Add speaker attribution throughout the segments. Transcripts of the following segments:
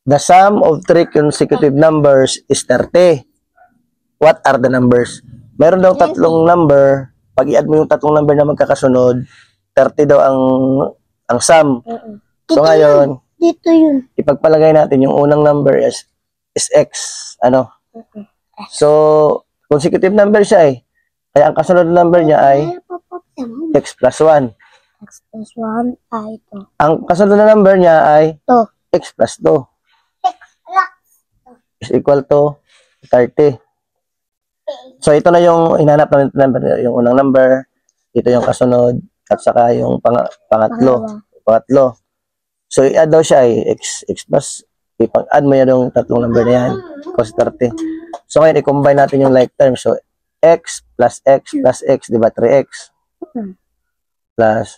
Speaker 1: The sum of three consecutive numbers is 30. What are the numbers? Meron daw tatlong number. Pag i-add mo yung tatlong number na magkakasunod, 30 daw ang sum. So ngayon,
Speaker 2: Dito yun.
Speaker 1: ipagpalagay natin yung unang number is x. Ano? So, consecutive number siya eh. Kaya ang kasunod na number niya ay x plus 1.
Speaker 2: X plus 1 ay ito.
Speaker 1: Ang kasunod na number niya ay
Speaker 2: Ito.
Speaker 1: x plus 2 is equal to 30. So, ito na yung hinanap namin number, yung unang number, ito yung kasunod, at saka yung pangatlo. So, i-add daw siya ay x plus, ipag-add mo yan yung tatlong number na yan, cos 30. So, ngayon, i-combine natin yung like terms. So, x plus x, di ba, 3x. Plus,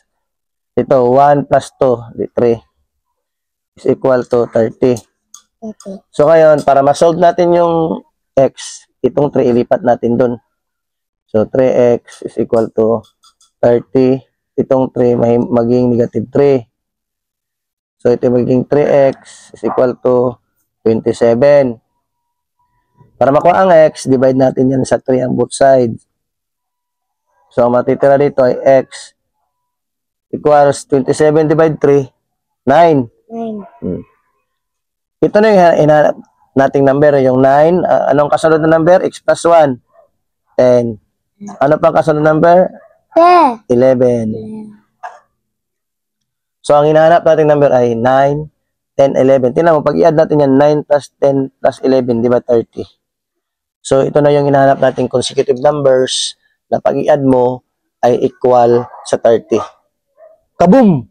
Speaker 1: ito, 1 plus 2, di 3, is equal to 30. So, ngayon, para ma-solve natin yung x, itong 3 ilipat natin dun. So, 3x is equal to 30. Itong 3 maging negative 3. So, ito magiging 3x is equal to 27. Para makuha ang x, divide natin yan sa 3 ang both sides. So, ang matitira dito ay x equals 27 divide 3, 9. Ito na yung hinahanap nating number, yung 9. Anong kasunod na number? X plus 1. 10. Ano pang kasunod na number? 11. So, ang hinahanap nating number ay 9, 10, 11. Tingnan mo, pag i-add natin yan, 9 plus 10 plus 11, di ba 30? So, ito na yung hinahanap nating consecutive numbers na pag i-add mo ay equal sa 30. Kaboom!